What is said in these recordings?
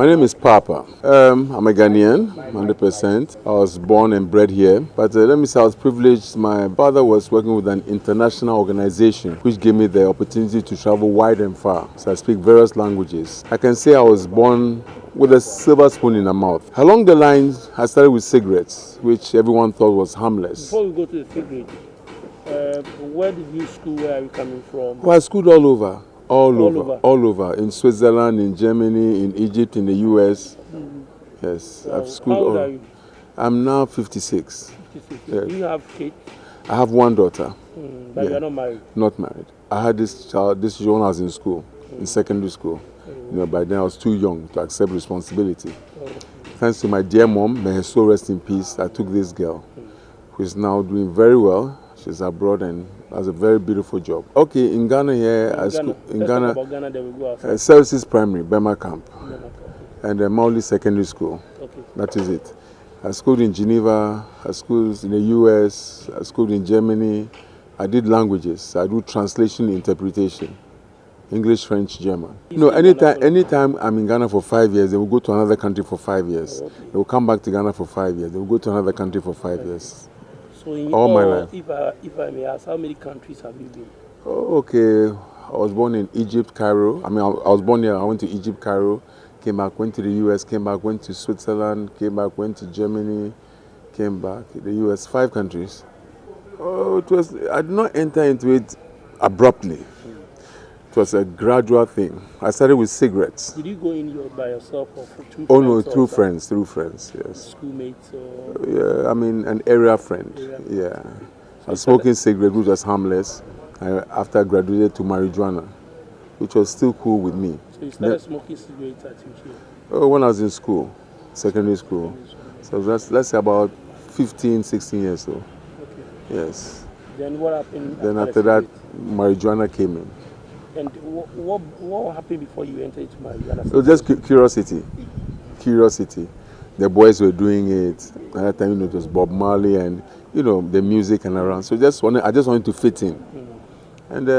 My name is Papa. I'm a Ghanaian, 100%. I was born and bred here. But let me say I was privileged. My father was working with an international organization which gave me the opportunity to travel wide and far. So I speak various languages. I can say I was born with a silver spoon in the mouth. Along the lines, I started with cigarettes, which everyone thought was harmless. Before we go to the cigarette, where did you school? Where are you coming from? Well, I schooled all over. All over. In Switzerland, in Germany, in Egypt, in the US. Yes, Wow. I've schooled How old all. are you? I'm now 56. 56. Yes. Do you have kids? I have one daughter, But you are not married. not married. I had this child, this when I was in school, in secondary school. By then I was too young to accept responsibility. Thanks to my dear mom, may her soul rest in peace, I took this girl, who is now doing very well. She's abroad and has a very beautiful job. Okay, in Ghana here, Let's talk about Ghana, then we go outside. Services Primary, Bema Camp, Okay. and Mauli Secondary School. Okay. That is it. I schooled in Geneva, I schooled in the US, I schooled in Germany. I did languages. I do translation, interpretation, English, French, German. Anytime I'm in Ghana for 5 years, they will go to another country for 5 years. Okay. They will come back to Ghana for 5 years. They will go to another country for 5 years. So in All my life. If I may ask, how many countries have you been? Oh, okay. I was born in Egypt, Cairo. I was born here. I went to Egypt, Cairo. Came back, went to the US, came back, went to Switzerland, came back, went to Germany, came back, the US, 5 countries. Oh, I did not enter into it abruptly. It was a gradual thing. I started with cigarettes. Did you go in by yourself or through Oh no, friends? through friends, yes. Schoolmates or... Yeah, an area friend. Yeah. I was smoking cigarette, which was harmless. After I graduated to marijuana, which was still cool with me. So you started smoking cigarettes at UG? Oh, when I was in school, secondary school. So let's say about 15, 16 years old. Okay. Yes. Then what happened? Then after that, marijuana came in. And what happened before you entered into marijuana? It was just curiosity. Curiosity. The boys were doing it. At that time, it was Bob Marley and, the music and around. So I just wanted to fit in. And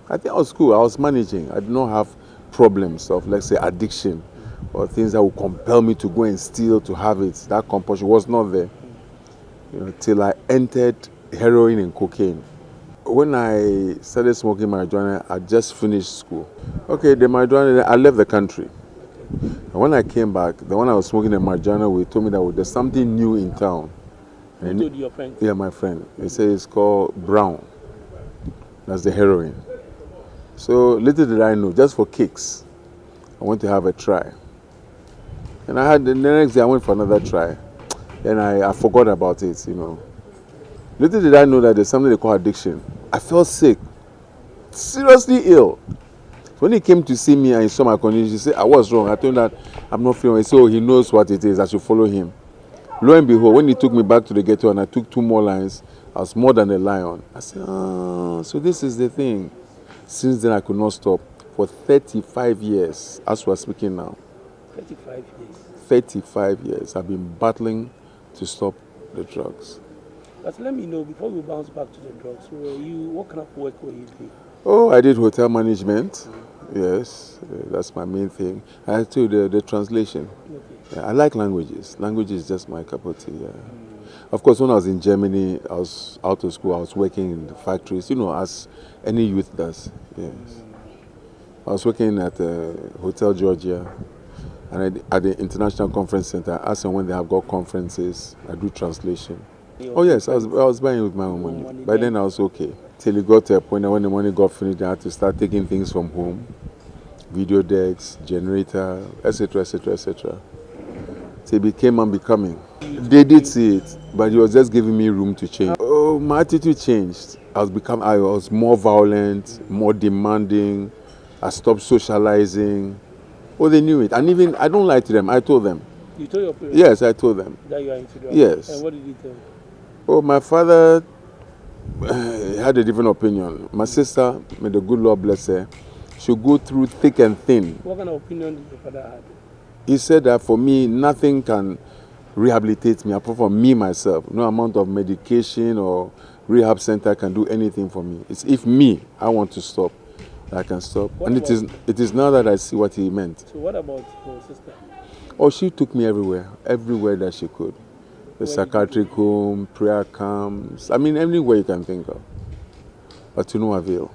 I think I was cool. I was managing. I did not have problems of, let's say, addiction or things that would compel me to go and steal to have it. That compulsion was not there. Till I entered heroin and cocaine. When I started smoking marijuana, I just finished school. Okay, the marijuana, I left the country. And when I came back, the one I was smoking the marijuana with told me that there's something new in town. You told your friend? Yeah, my friend. He said it's called Brown. That's the heroin. So little did I know, just for kicks, I went to have a try. And the next day I went for another try. And I forgot about it, Little did I know that there's something they call addiction. I felt sick, seriously ill. When he came to see me and he saw my condition, he said, I was wrong. I told him that I'm not feeling. He said, he knows what it is. I should follow him. Lo and behold, when he took me back to the ghetto and I took 2 more lines, I was more than a lion. I said, so this is the thing. Since then, I could not stop. For 35 years, as we're speaking now. 35 years? 35 years. I've been battling to stop the drugs. But let me know, before we bounce back to the drugs, what kind of work were you doing? Oh, I did hotel management. Yes, that's my main thing. I do the translation. Okay. Yeah, I like languages. Language is just my cup of tea. Yeah. Of course, when I was in Germany, I was out of school. I was working in the factories, as any youth does. Yes. I was working at Hotel Georgia and at the International Conference Center. As and when they have got conferences, I do translation. Oh yes, I was buying with my own money. By then I was okay. Till it got to a point that when the money got finished, I had to start taking things from home. Video decks, generator, etc., etc., etc. So it became unbecoming. They did see it, but it was just giving me room to change. Oh, my attitude changed. I was more violent, more demanding. I stopped socializing. Oh, they knew it. And even, I don't lie to them, I told them. You told your parents? Yes, I told them. That you are into drugs? Yes. And what did you tell them? Oh, my father had a different opinion. My sister, may the good Lord bless her, should go through thick and thin. What kind of opinion did your father have? He said that for me, nothing can rehabilitate me apart from me, myself. No amount of medication or rehab center can do anything for me. It's if I want to stop, I can stop. And it is now that I see what he meant. So what about your sister? Oh, she took me everywhere that she could. The psychiatric home, prayer camps, I mean, anywhere you can think of. But to no avail.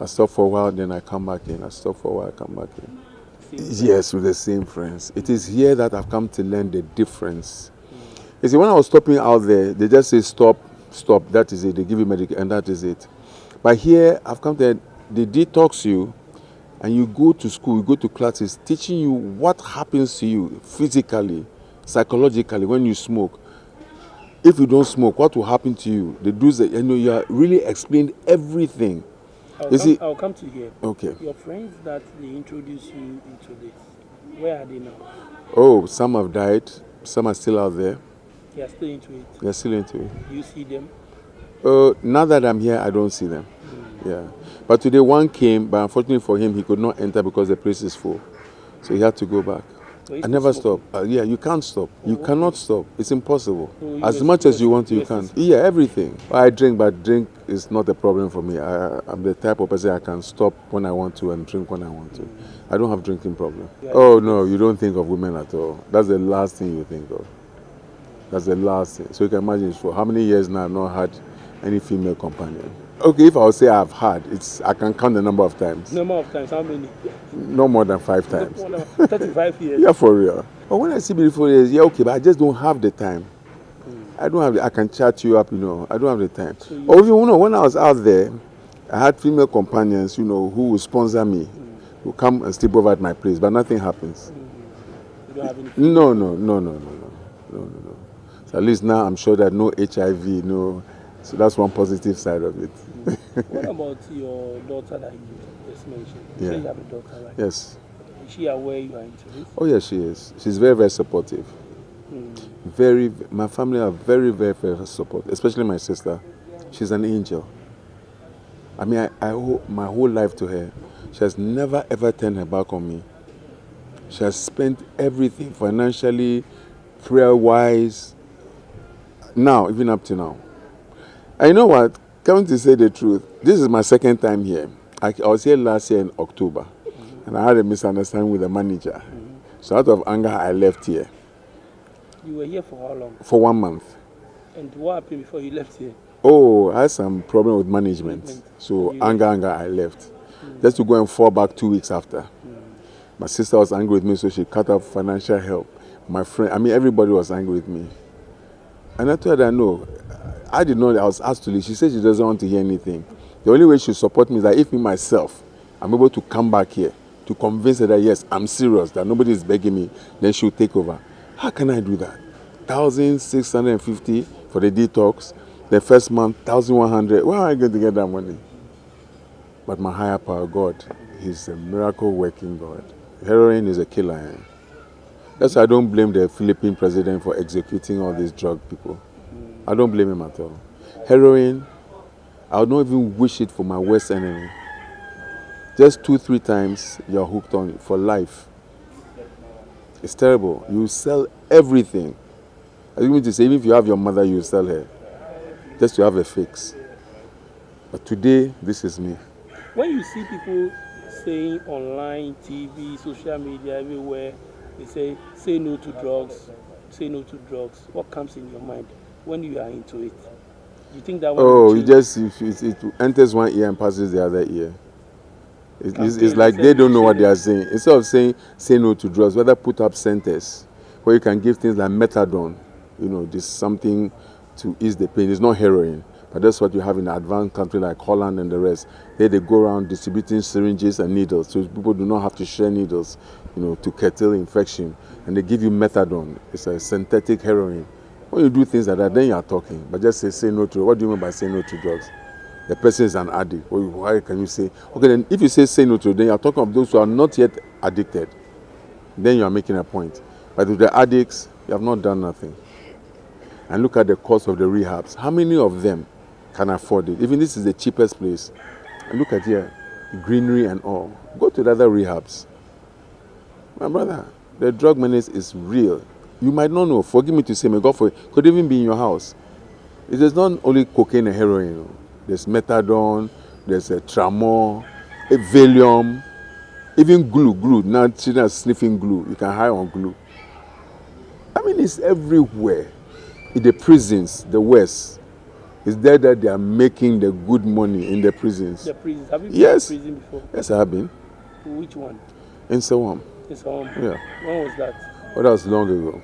I stop for a while, then I come back in. I stop for a while, I come back in. Yes, with the same friends. It is here that I've come to learn the difference. You see, when I was stopping out there, they just say stop, stop, that is it. They give you medication, and that is it. But here, I've come to, they detox you, and you go to school, you go to classes, teaching you what happens to you physically, psychologically when you smoke. If you don't smoke, what will happen to you? They do that, you are really explained everything. I'll come to here. Okay. Your friends that they introduce you into this, where are they now? Oh, some have died, some are still out there. They are still into it. They're still into it. Do you see them? Now that I'm here, I don't see them. Yeah. But today one came, but unfortunately for him, he could not enter because the place is full. So he had to go back. So I never stop. Yeah, you can't stop. You cannot stop. It's impossible. So as much as you want to, you can't. Yeah, everything. I drink, but drink is not a problem for me. I'm the type of person I can stop when I want to and drink when I want to. I don't have drinking problem. Oh, no, you don't think of women at all. That's the last thing you think of. That's the last thing. So you can imagine for how many years now I've not had any female companion. Okay, if I would say I've had, I can count the number of times. Number of times, how many? No more than 5 times. 35 years. Yeah, for real. But when I see beautiful ladies, yeah, okay, but I just don't have the time. I don't have I can chat you up, I don't have the time. So or even when I was out there, I had female companions, who would sponsor me, who come and sleep over at my place, but nothing happens. You don't have any? No. So at least now I'm sure that no HIV, no. So that's one positive side of it. What about your daughter that you just mentioned? You say you have a daughter, right? Yes. Is she aware you are into this? Oh, yes, she is. She's very, very supportive. My family are very, very, very supportive, especially my sister. She's an angel. I mean, I owe my whole life to her. She has never, ever turned her back on me. She has spent everything financially, prayer-wise, now, even up to now. And you know what? Coming to say the truth, this is my second time here. I was here last year in October, and I had a misunderstanding with the manager. So out of anger, I left here. You were here for how long? For 1 month. And what happened before you left here? Oh, I had some problem with management. So anger, I left. Just to go and fall back 2 weeks after. My sister was angry with me, so she cut off financial help. My friend, everybody was angry with me. And I told her, no, I did not, I was asked to leave. She said she doesn't want to hear anything. The only way she'll support me is that if me myself, I'm able to come back here to convince her that yes, I'm serious, that nobody is begging me, then she'll take over. How can I do that? 1,650 for the detox, the first month, 1,100. Where am I going to get that money? But my higher power, God, He's a miracle working God. Heroin is a killer. That's why I don't blame the Philippine president for executing all these drug people. I don't blame him at all. Heroin, I would not even wish it for my worst enemy. Just 2-3 times, you're hooked on it for life. It's terrible. You sell everything. I mean to say, even if you have your mother, you sell her. Just to have a fix. But today, this is me. When you see people saying online, TV, social media, everywhere, they say no to drugs, say no to drugs. What comes in your mind when you are into it? Do you think that it enters one ear and passes the other ear. It's like they don't know what they are saying. Instead of saying say no to drugs, rather put up centers where you can give things like methadone. This is something to ease the pain. It's not heroin, but that's what you have in an advanced country like Holland and the rest. They go around distributing syringes and needles, so people do not have to share needles, to curtail infection. And they give you methadone. It's a synthetic heroin. When you do things like that, then you are talking. But just say no to it. What do you mean by say no to drugs? The person is an addict. Why can you say? Okay, then if you say no to it, then you are talking of those who are not yet addicted. Then you are making a point. But with the addicts, you have not done nothing. And look at the cost of the rehabs. How many of them can afford it? Even this is the cheapest place. And look at here, greenery and all. Go to the other rehabs. My brother, the drug menace is real. You might not know. Forgive me to say, may God for it. Could even be in your house. It is not only cocaine and heroin. There's methadone, there's a Tramor, a Valium. Even glue. Now children are sniffing glue. You can hide on glue. I mean, it's everywhere. In the prisons, the West, it's there that they are making the good money in the prisons. The prisons. Have you been Yes. to prison before? Yes, I have been. Which one? In Sawam. It's home. Yeah. When was that? Well, that was long ago.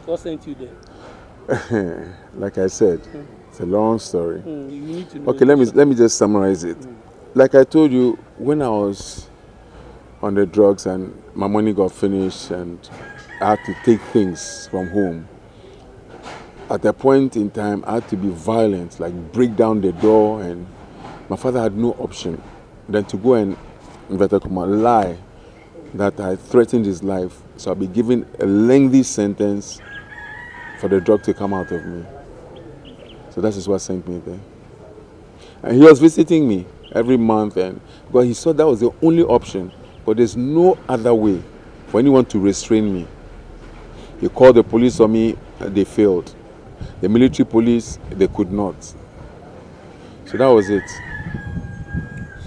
What sent you there? Like I said, it's a long story. You need to know. Okay, let me just summarize it. Like I told you, when I was on the drugs and my money got finished and I had to take things from home, at a point in time I had to be violent, like break down the door, and my father had no option than to go and lie that I threatened his life. So I'll be given a lengthy sentence for the drug to come out of me. So that is what sent me there. And he was visiting me every month, and because he saw that was the only option, but there's no other way for anyone to restrain me. He called the police on me, they failed. The military police, they could not. So that was it.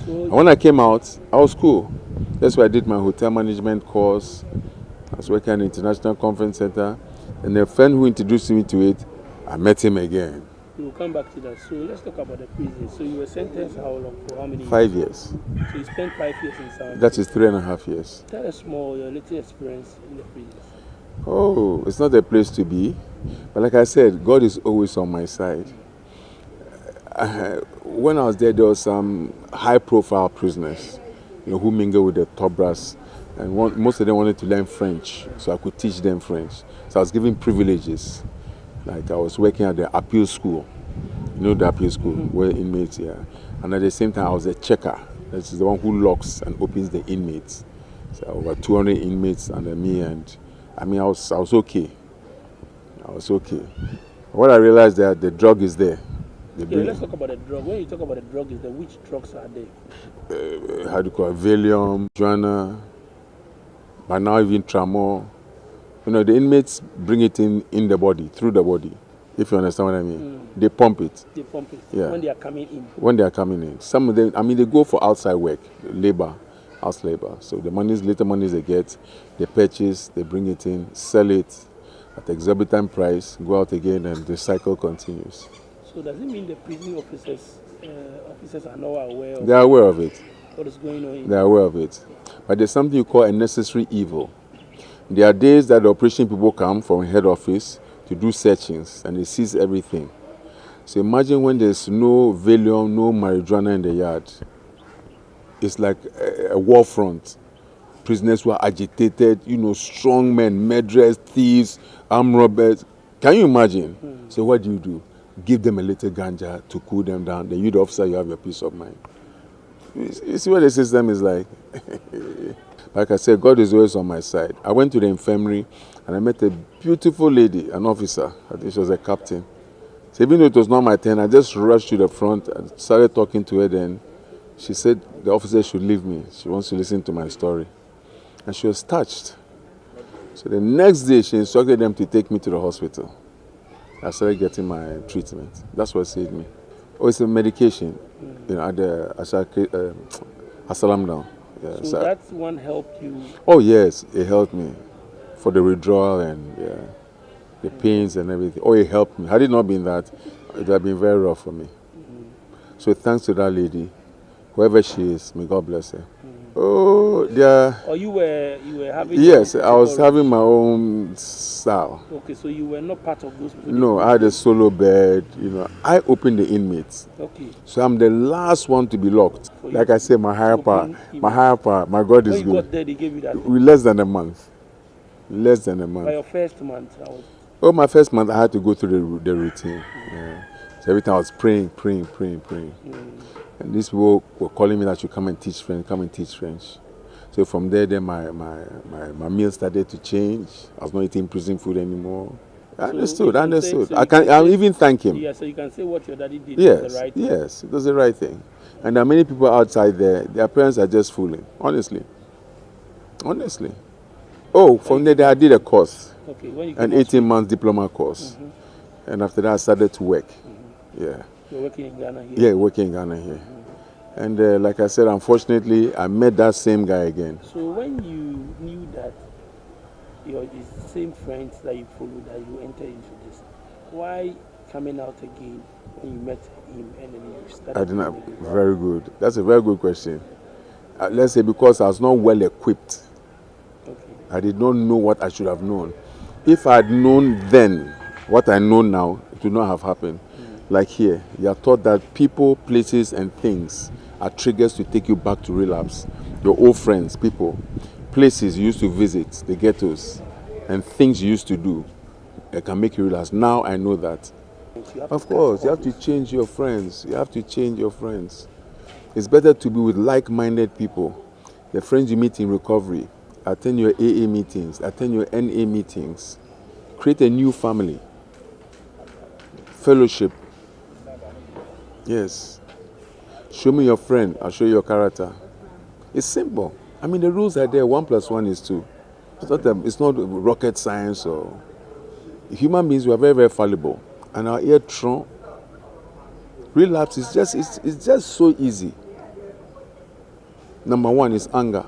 And when I came out, I was cool. That's why I did my hotel management course. I was working at the International Conference Center. And the friend who introduced me to it, I met him again. We'll come back to that. So let's talk about the prison. So you were sentenced how long? For how many years? 5 years. So you spent 5 years in Sound. That is 3.5 years. Tell us more your little experience in the prison. Oh, it's not a place to be. But like I said, God is always on my side. When I was there was some high-profile prisoners, who mingle with the top brass. And most of them wanted to learn French, so I could teach them French. So I was given privileges. Like I was working at the appeal school. The appeal school, where inmates, And at the same time, I was a checker. This is the one who locks and opens the inmates. So over 200 inmates under me, and I was okay. I was okay. What I realized that the drug is there. Let's talk about the drug. When you talk about the drug, is there which drugs are there? How do you call it? Valium, Joanna, but now even Tramor. The inmates bring it in the body, through the body, if you understand what I mean. They pump it. They pump it when they are coming in. When they are coming in. Some of them, they go for outside work, labor, house labor. So the little monies they get, they purchase, they bring it in, sell it at exorbitant price, go out again, and the cycle continues. So does it mean the prison officers are not aware of They are aware of it. What is going on? They are aware of it. But there's something you call a necessary evil. There are days that the operation people come from head office to do searchings and they seize everything. So imagine when there's no Valium, no marijuana in the yard. It's like a war front. Prisoners who are agitated, strong men, murderers, thieves, armed robbers. Can you imagine? So what do? Give them a little ganja to cool them down. Then you, the officer, you have your peace of mind. You see what the system is like? Like I said, God is always on my side. I went to the infirmary and I met a beautiful lady, an officer. I think she was a captain. So even though it was not my turn, I just rushed to the front and started talking to her. Then she said the officer should leave me. She wants to listen to my story. And she was touched. So the next day, she instructed them to take me to the hospital. I started getting my treatment. That's what saved me. Oh, it's a medication. At the Asalam down. Yeah, so that one helped you? Oh yes, it helped me for the withdrawal and the pains and everything. Oh, it helped me. Had it not been that, it would have been very rough for me. So thanks to that lady, whoever she is, may God bless her. Oh, yeah. Or you were having? Yes, I was having my own style. Okay, so you were not part of those people? No, I had a solo bed. I opened the inmates. Okay. So I'm the last one to be locked. Like I said, my higher power, my God is good. When you got there, they gave you that? Less than a month. Less than a month. By your first month? My first month, I had to go through the routine. Yeah. So every time I was praying. And these people were calling me that you come and teach French. So from there, then my meal started to change. I was not eating prison food anymore. I understood. I even thank him. Yeah, so you can say what your daddy did Yes, was the right thing. Yes, it was the right thing. And there are many people outside there, their parents are just fooling, honestly. Oh, from there I did a course, an 18-month diploma course. And after that I started to work. Yeah. You're working in Ghana here? Yeah, working in Ghana here. And like I said, unfortunately, I met that same guy again. So when you knew that your the same friends that you followed that you entered into this, why coming out again when you met him and then you started? I did not. following him? Very good. That's a very good question. Let's say because I was not well equipped. Okay. I did not know what I should have known. If I had known then what I know now, it would not have happened. Like here, you are taught that people, places, and things are triggers to take you back to relapse. Your old friends, people, places you used to visit, the ghettos, and things you used to do that can make you relapse. Now I know that. You have Of to course, cut you all have to this. change your friends. You have to change your friends. It's better to be with like-minded people. The friends you meet in recovery. Attend your AA meetings. Attend your NA meetings. Create a new family. Fellowship. Yes. Show me your friend. I'll show you your character. It's simple. I mean, the rules are there. 1 + 1 is 2. It's not rocket science or... Human beings, we are very, very fallible. And our ear-tron, relapse is just, it's just so easy. Number 1 is anger.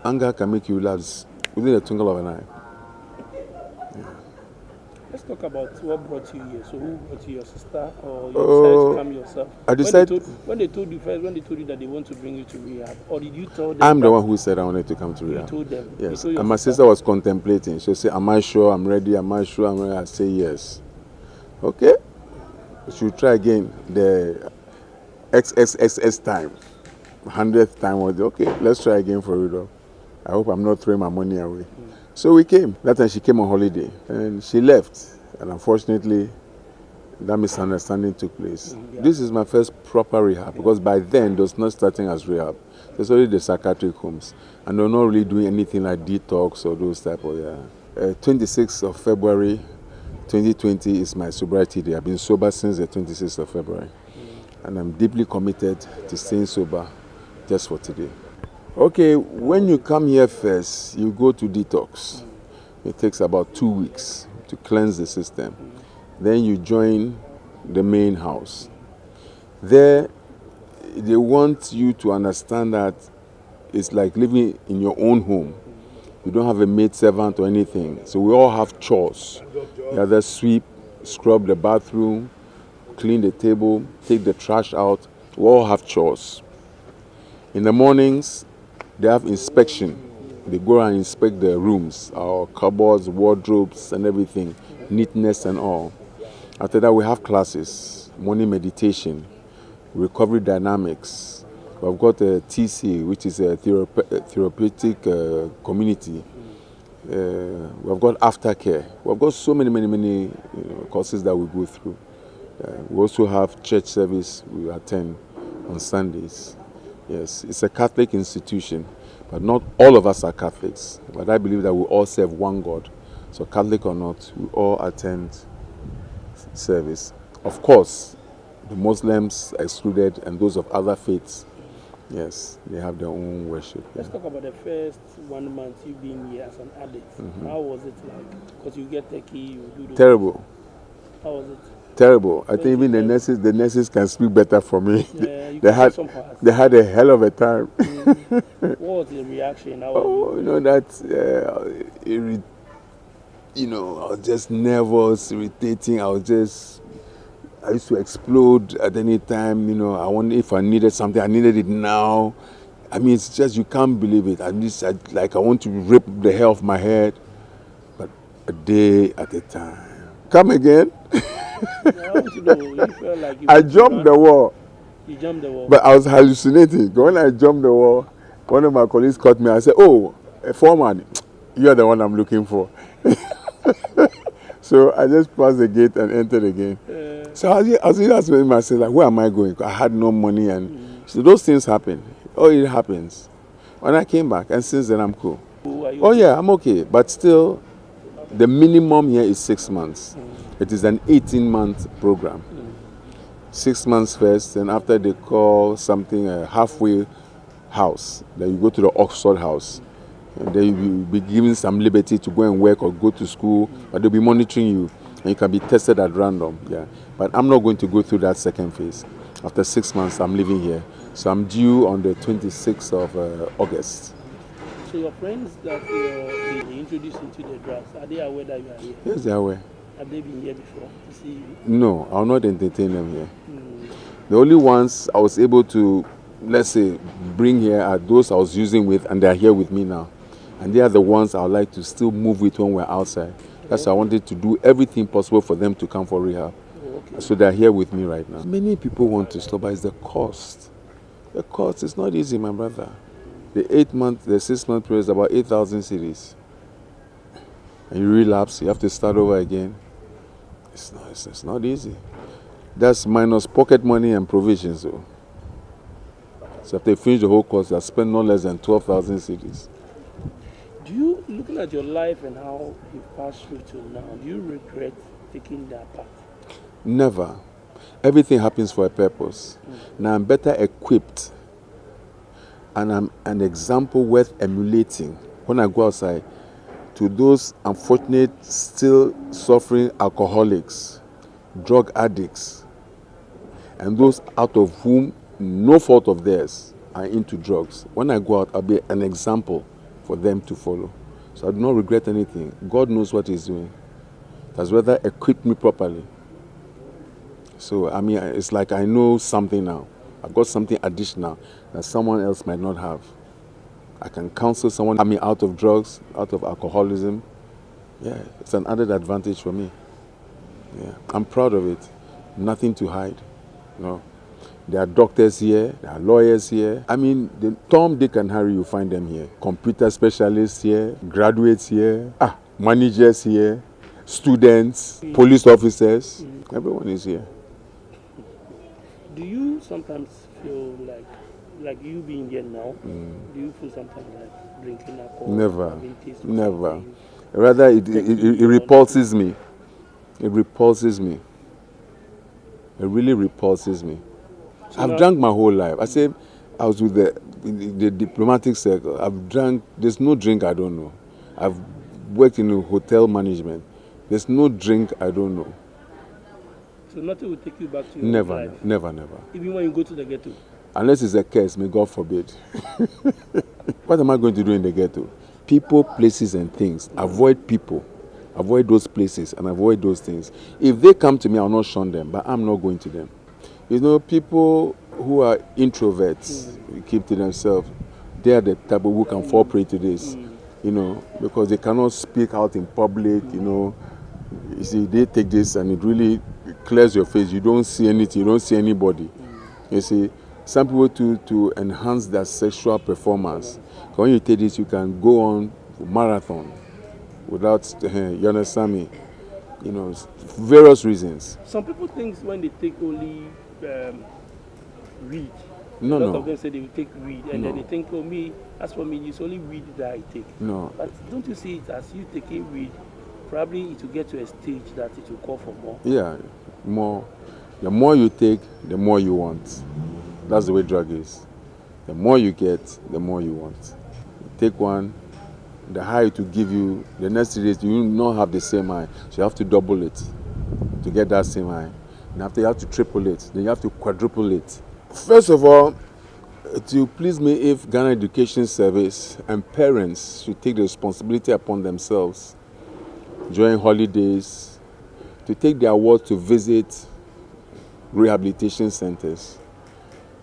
Anger can make you relapse within a twinkle of an eye. Let's talk about what brought you here. So who brought you, your sister, or you decided to come yourself? I decided... When they told you that they want to bring you to rehab, or did you tell them? I'm the that one who said I wanted to come to You rehab. told them. Yes. You told your And my sister was contemplating. She said, am I sure I'm ready? Am I sure I'm ready? I say yes. Okay. Should try again. The XXXX time. 100th time was okay, let's try again for it. I hope I'm not throwing my money away. So we came. That time she came on holiday and she left. And unfortunately, that misunderstanding took place. Yeah. This is my first proper rehab because by then it was not starting as rehab. There's already the psychiatric homes. And they're not really doing anything like detox or those type of, 26th of February 2020 is my sobriety day. I've been sober since the 26th of February. And I'm deeply committed to staying sober just for today. Okay, when you come here first, you go to detox. It takes about 2 weeks to cleanse the system. Then you join the main house. There, they want you to understand that it's like living in your own home. You don't have a maid servant or anything. So we all have chores. You either sweep, scrub the bathroom, clean the table, take the trash out. We all have chores. In the mornings, they have inspection. They go and inspect the rooms, our cupboards, wardrobes, and everything, neatness and all. After that, we have classes, morning meditation, recovery dynamics. We've got a TC, which is a therapeutic community. We've got aftercare. We've got so many courses that we go through. We also have church service we attend on Sundays. Yes, it's a Catholic institution, but not all of us are Catholics. But I believe that we all serve one God. So Catholic or not, we all attend service. Of course, the Muslims excluded and those of other faiths, yes, they have their own worship. Let's talk about the first 1 month you being here as an addict. How was it like? Because you get techie, you do those. Terrible. How was it? Terrible. I think even the nurses can speak better for me. Yeah, you they can some parts. had a hell of a time. What was the reaction? How Oh, you know that, I was just nervous, irritating. I used to explode at any time. I wonder if I needed something. I needed it now. I mean, it's just you can't believe it. I want to rip the hair off my head, but a day at a time. Come again. I want to know, you felt like you I went to jumped run? the wall. You jumped the wall. But I was hallucinating. When I jumped the wall, one of my colleagues caught me. I said, "Oh, a foreman, you are the one I'm looking for." So I just passed the gate and entered again. So I was asking myself, like, where am I going? I had no money, and so those things happen. Oh, it happens. When I came back, and since then I'm cool. Who are you? Oh yeah, I'm okay. But still, the minimum here is 6 months. It is an 18-month program. 6 months first, and after they call something a halfway house, then you go to the Oxford house. And then you'll be given some liberty to go and work or go to school, but they'll be monitoring you, and you can be tested at random. Yeah, but I'm not going to go through that second phase. After 6 months, I'm living here. So I'm due on the 26th of August. So your friends that they introduced into the drugs, are they aware that you are here? Yes, they are aware. Have they been here before to see you? No, I'll not entertain them here. The only ones I was able to, let's say, bring here are those I was using with, and they are here with me now. And they are the ones I would like to still move with when we're outside. That's why I wanted to do everything possible for them to come for rehab. Okay. So they're here with me right now. Many people want to stop, but it's the cost. The cost is not easy, my brother. The 6-month period is about 8,000 cedis. And you relapse, you have to start over again. It's not easy. That's minus pocket money and provisions, though. So if they finish the whole course, they spend no less than 12,000 cedis. Do you, looking at your life and how you've passed through till now, do you regret taking that path? Never. Everything happens for a purpose. Now I'm better equipped, and I'm an example worth emulating when I go outside to those unfortunate, still suffering alcoholics, drug addicts, and those out of whom no fault of theirs are into drugs. When I go out, I'll be an example for them to follow. So I do not regret anything. God knows what He's doing. Has rather equipped me properly. So, I mean, it's like I know something now. I've got something additional that someone else might not have. I can counsel someone coming out of drugs, out of alcoholism. Yeah, it's an added advantage for me. Yeah, I'm proud of it. Nothing to hide. No. There are doctors here, there are lawyers here. I mean, the Tom, Dick, and Harry, you find them here. Computer specialists here, graduates here, managers here, students, police officers. Everyone is here. Do you sometimes feel like you being here now, do you feel sometimes like drinking alcohol? Never. Never. Rather, it repulses me. It repulses me. It really repulses me. So I've drank my whole life. I say I was with the diplomatic circle. I've drank, there's no drink I don't know. I've worked in hotel management. There's no drink I don't know. So nothing will take you back to your life? Never. Even when you go to the ghetto? Unless it's a curse, may God forbid. What am I going to do in the ghetto? People, places, and things. Avoid people. Avoid those places and avoid those things. If they come to me, I'll not shun them, but I'm not going to them. You know, people who are introverts, keep to themselves, they are the type of who can fall prey to this, you know, because they cannot speak out in public, you know. You see, they take this and it really clears your face. You don't see anything, you don't see anybody. You see, some people to enhance their sexual performance. When you take this, you can go on marathon without, you understand me? You know, various reasons. Some people think when they take only weed, a lot of them say they will take weed, and then they think, oh, me, as for me, it's only weed that I take. No. But don't you see it as you taking weed, probably it will get to a stage that it will call for more? Yeah, more. The more you take, the more you want. That's the way drug is. The more you get, the more you want. You take one, the high it will give you, the next 3 days you will not have the same high. So you have to double it to get that same high. And after you have to triple it, then you have to quadruple it. First of all, to please me if Ghana Education Service and parents should take the responsibility upon themselves during holidays to take their wards to visit rehabilitation centers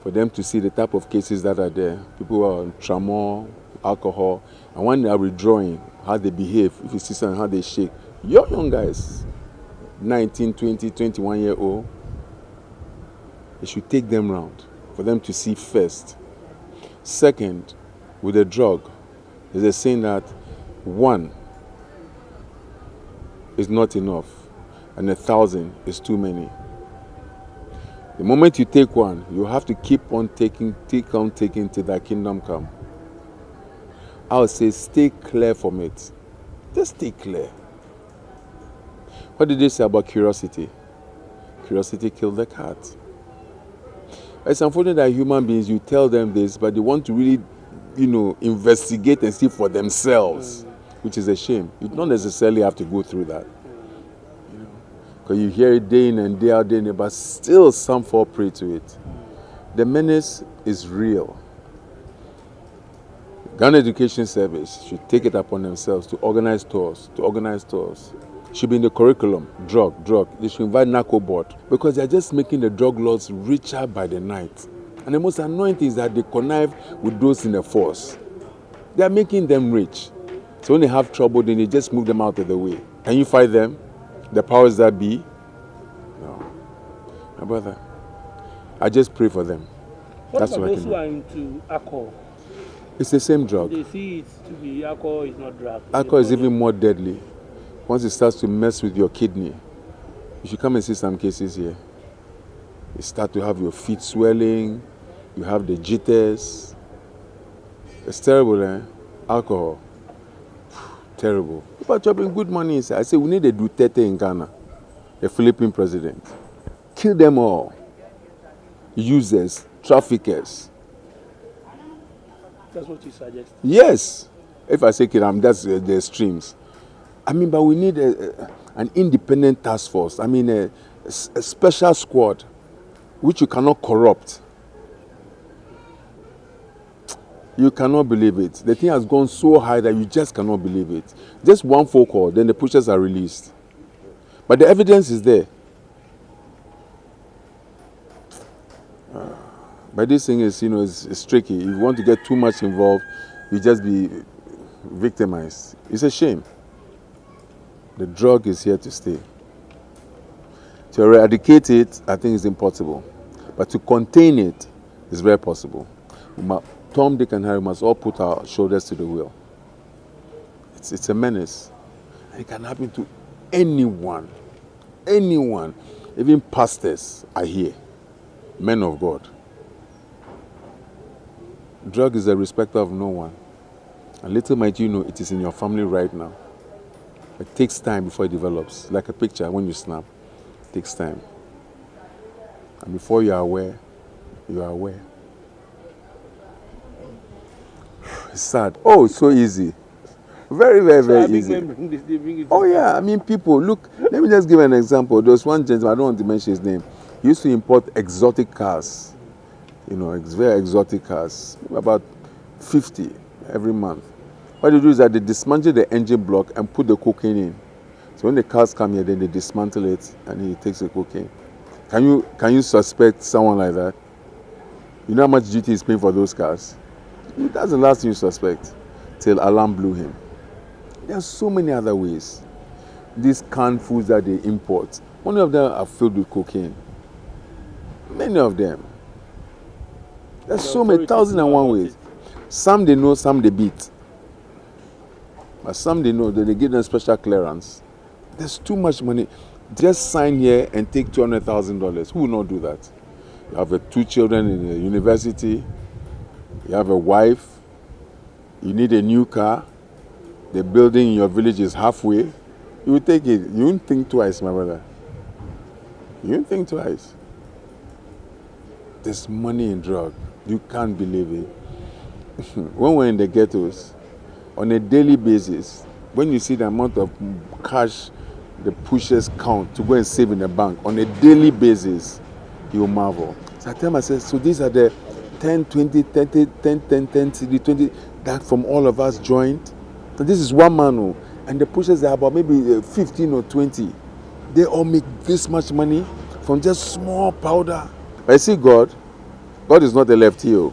for them to see the type of cases that are there. People who are on trauma, alcohol, and when they are withdrawing, how they behave, if you see something, how they shake. Young guys, 19, 20, 21-year-old, you should take them round for them to see first. Second, with a drug, there's a saying that one is not enough and 1,000 is too many. The moment you take one, you have to keep on taking till that kingdom come. I would say stay clear from it. Just stay clear. What did they say about curiosity? Curiosity killed the cat. It's unfortunate that human beings, you tell them this, but they want to really, investigate and see for themselves, which is a shame. You don't necessarily have to go through that. Because you hear it day in and day out, but still some fall prey to it. The menace is real. Ghana Education Service should take it upon themselves to organize tours. Should be in the curriculum. Drug. They should invite narco board because they're just making the drug lords richer by the night. And the most annoying thing is that they connive with those in the force. They are making them rich. So when they have trouble, then they just move them out of the way. Can you fight them? The powers that be? No. My brother, I just pray for them. What That's about what I those can who do. are into alcohol? It's the same drug. They see it to be alcohol is not drug. Alcohol is even more deadly. Once it starts to mess with your kidney, you should come and see some cases here. You start to have your feet swelling, you have the jitters. It's terrible, eh? Alcohol. Terrible. People are chopping good money inside. I say we need a Duterte in Ghana, the Philippine president. Kill them all. Users, traffickers. That's what you suggest. Yes. If I say kill them, that's the extremes. I mean, but we need an independent task force. I mean, a special squad which you cannot corrupt. You cannot believe it. The thing has gone so high that you just cannot believe it. Just one phone call, then the pushers are released. But the evidence is there. But this thing is, it's tricky. If you want to get too much involved, you just be victimized. It's a shame. The drug is here to stay. To eradicate it, I think is impossible. But to contain it is very possible. Tom, Dick, and Harry must all put our shoulders to the wheel. It's a menace. And it can happen to anyone. Anyone. Even pastors are here. Men of God. Drug is a respecter of no one. And little might you know, it is in your family right now. It takes time before it develops. Like a picture, when you snap, it takes time. And before you are aware, you are aware. It's sad. Oh, it's so easy. Very, very, very easy. Oh, yeah. I mean, people, look, let me just give an example. There was one gentleman, I don't want to mention his name. He used to import exotic cars. It's very exotic cars. About 50 every month. What they do is that they dismantle the engine block and put the cocaine in. So when the cars come here, then they dismantle it and he takes the cocaine. Can you suspect someone like that? You know how much duty he's paying for those cars? That's the last thing you suspect till alarm blew him. There are so many other ways. These canned foods that they import, many of them are filled with cocaine. Many of them. There's so many, 1,001 ways. Some they know, some they beat. But some they know that they give them special clearance. There's too much money. Just sign here and take $200,000. Who will not do that? You have 2 children in the university. You have a wife. You need a new car. The building in your village is halfway. You will take it. You won't think twice, my brother. You won't think twice. There's money in drug. You can't believe it. When we're in the ghettos, on a daily basis, when you see the amount of cash the pushers count to go and save in the bank, on a daily basis, you marvel. So I tell myself, so these are the 10, 20, 30, 10, 10, 10, 20, that from all of us joined. So this is one man, and the pushers are about maybe 15 or 20. They all make this much money from just small powder. I see God is not a lefty.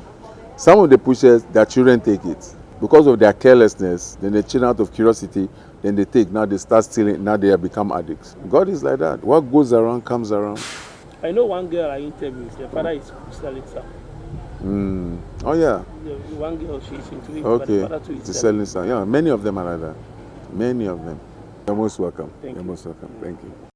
Some of the pushers, their children take it. Because of their carelessness, then the children out of curiosity, then they take. Now they start stealing, now they have become addicts. God is like that. What goes around comes around. I know one girl I interviewed, the father is selling some. Oh, yeah. One girl, she's into it, Okay. but the father too is selling some. Yeah, many of them are like that. Many of them. You're most welcome. Thank you. You're most welcome. Thank you.